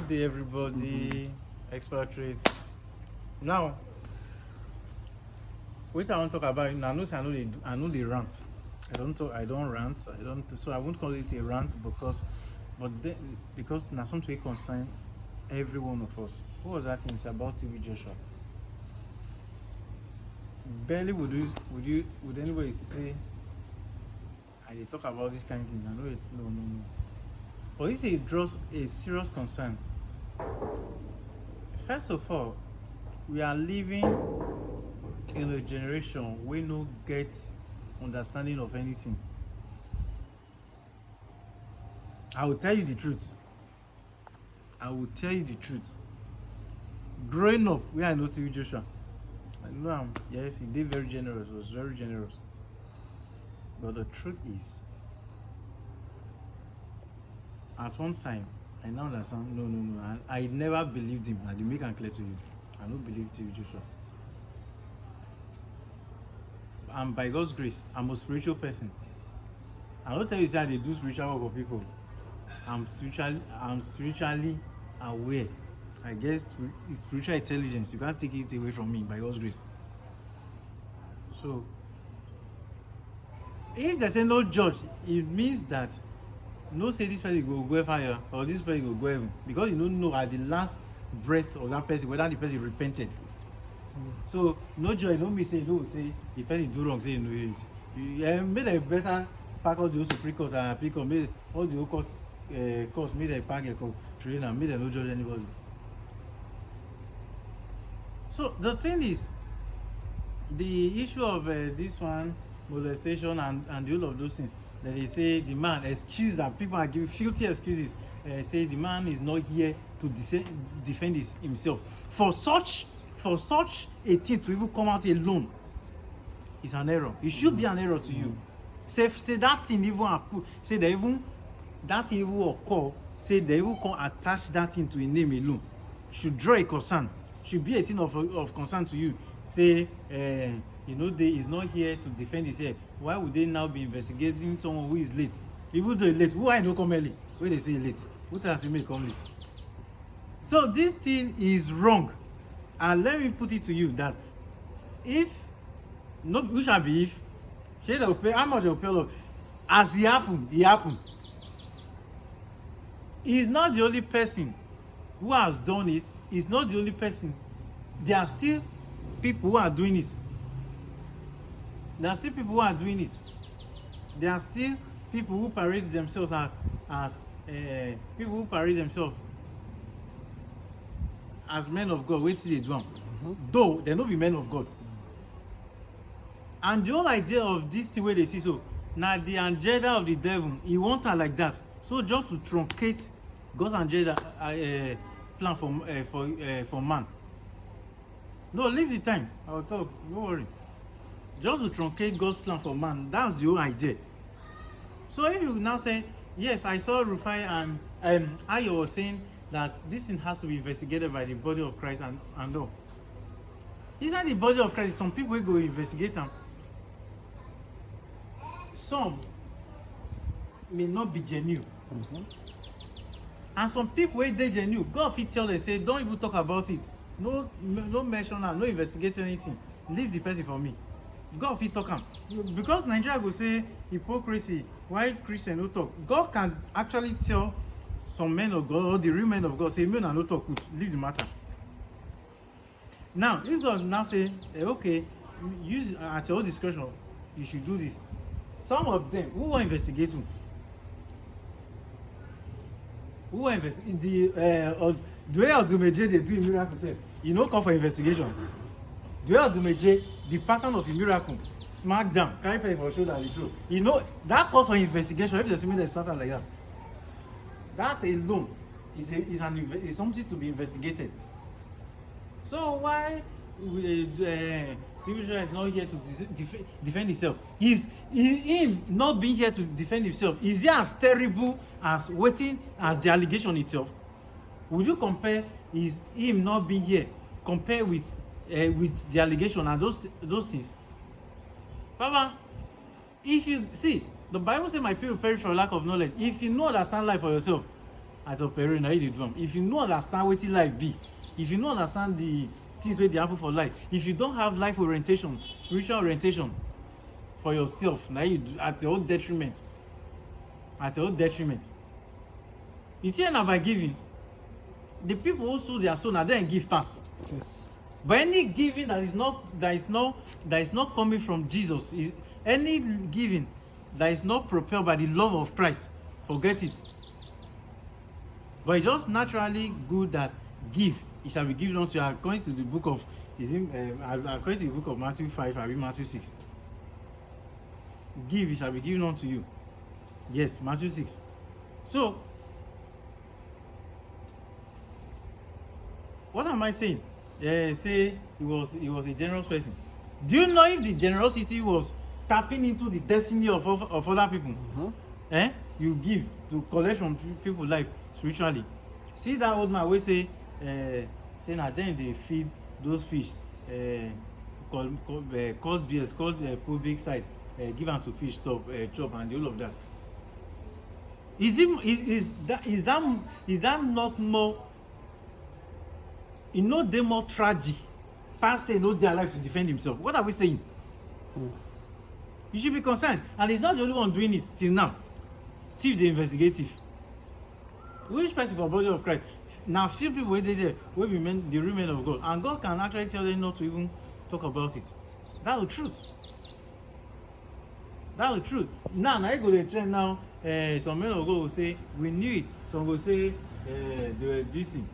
Good day, everybody. Expatraite. Now, what I want to talk about, I know they rant. I don't rant. So I won't call it a rant because now something concern every one of us. What was that thing? It's about TV Joshua. Barely would anybody say I dey talk about this kind of thing. I know it. No. But this draws a serious concern. First of all, we are living in a generation where no gets understanding of anything. I will tell you the truth. Growing up, where I know TV Joshua, I know him. Yes, he did very generous. Was very generous. But the truth is, at one time, I now understand. No. I never believed him. I did make it clear to you. I don't believe TV Joshua. And by God's grace, I'm a spiritual person. I don't tell you say they do spiritual work for people. I'm spiritually aware. I guess it's spiritual intelligence. You can't take it away from me by God's grace. So, if they say no judge, it means that no say this person will go fire or this person will go heaven, because you don't know at the last breath of that person whether the person repented. So no judge don't mean say no say the person do wrong say you know it. You made a better pack all the Supreme Court and pick up made all the courts made a pack a train and made a no judge anybody. So the thing is, the issue of this one, molestation and all of those things, that they say the man excuse, and people are giving filthy excuses, say the man is not here to defend himself. For such a thing to even come out alone is an error. It should be an error to you. Say that thing even say they even that thing even occur, say they even come attach that thing to a name alone, should draw a concern, should be a thing of concern to you. Say they is not here to defend himself. Why would they now be investigating someone who is late? Even though late, who I know come early? When they say late, who tells you may come late? So this thing is wrong. And let me put it to you that if no, who shall be if say they will pay how much they will pay, as it happened. He's not the only person who has done it. He's not the only person. There are still people who are doing it. There are still people who parade themselves as men of God. Wait till they do. Though they no be men of God. And the whole idea of this thing where they see so now the agenda of the devil, he want her like that. So just to truncate God's agenda plan for man. No, leave the time. I will talk. Don't worry. Just to truncate God's plan for man. That's the whole idea. So if you now say, yes, I saw Rufai and Ayo was saying that this thing has to be investigated by the body of Christ and all. Inside the body of Christ, some people will go investigate them. Some may not be genuine. And some people wey dey genuine, God fit tell them say don't even talk about it. No mention am, no investigate anything. Leave the person for me. God fit talk am. Because Nigeria go say hypocrisy, why Christian no talk? God can actually tell some men of God or the real men of God say, "Me una no talk with, leave the matter." Now, if God now say, okay, use at your own discretion, you should do this. Some of them who wan investigate you. Who wan investigate the way Odumeje dey do miracle sef, you no come for investigation. The way Odumeje, the pattern of a miracle, smack down, carry person for shoulder and throw. You know that calls for investigation. If they see me they start like that, that's alone is something to be investigated. So why TV is not here to defend himself? Him not being here to defend himself, is he as terrible as waiting as the allegation itself? Would you compare him not being here compare with the allegation and those things? Papa, if you see, the Bible says my people perish for lack of knowledge. If you know understand life for yourself, at operate na you dey do am. If you no understand wetin life be, if you no understand the things wey dey happen for life, if you don have life orientation, spiritual orientation for yourself, na you do at your own detriment. At your own detriment. You see, na by giving, the people who sold their soul na dem give pass. Yes. But any giving that is not coming from Jesus, is any giving that is not propelled by the love of Christ, forget it. But it's just naturally good that give, it shall be given unto you, according to the book of according to the book of Matthew 5, I read Matthew 6. Give, it shall be given unto you. Yes, Matthew 6. So, what am I saying? Say he was a generous person. Do you know if the generosity was tapping into the destiny of other people? Mm-hmm. You give to collect from people's life spiritually. See that old man wey say na then they feed those fish called beers, called poor big side, give am to fish chop and the whole of that. Is that not more? Dey more tragic pass say no dey alive to defend himself. What are we saying? You should be concerned, and he's not the only one doing it till now. Thief dey investigative. Which person for body of Christ? Now few people wey dey there wey be the real men of God, and God can actually tell them not to even talk about it. That's the truth. That's the truth. Now you go dey trend now. Some men of God will say we knew it. Some will say they were dissing.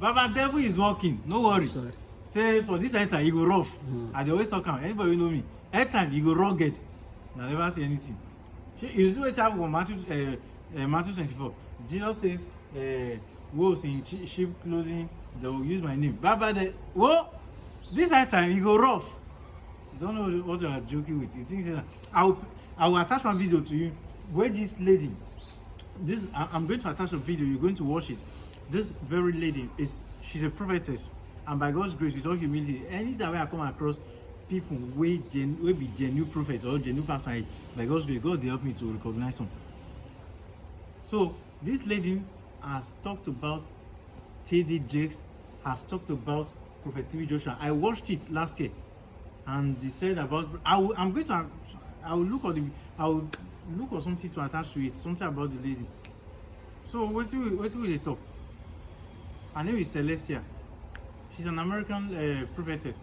Baba devil is working. No worry. Sorry. Say for this time you go rough. I dey always talk am. Anybody wey know me, anytime you go rugged. I never say anything. You see what happened for Matthew 24. Jesus says, wolves in sheep clothing, they will use my name. Baba, this time you go rough. Don't know what you are joking with. You think that I will attach my video to you. Where this lady, I'm going to attach a video. You're going to watch it. This very lady she's a prophetess, and by God's grace, with all humility, anytime I come across people wey be genuine prophets or genuine pastor, by God's grace, God dey help me to recognize them. So this lady has talked about T.D. Jakes, has talked about Prophet T.B. Joshua. I watched it last year, and they said about I will look for something to attach to it, something about the lady. So what will they talk? Her name is Celestia. She's an American prophetess.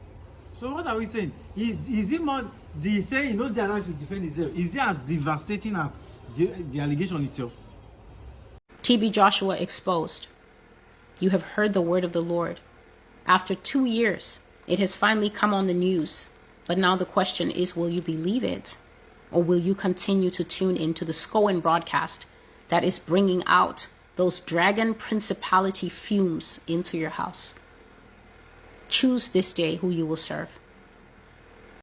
So what are we saying? Is it more the say the right to defend itself? Is it as devastating as the allegation itself? TB Joshua exposed. You have heard the word of the Lord. After 2 years, it has finally come on the news. But now the question is, will you believe it? Or will you continue to tune into the Scowen broadcast that is bringing out those dragon principality fumes into your house? Choose this day who you will serve.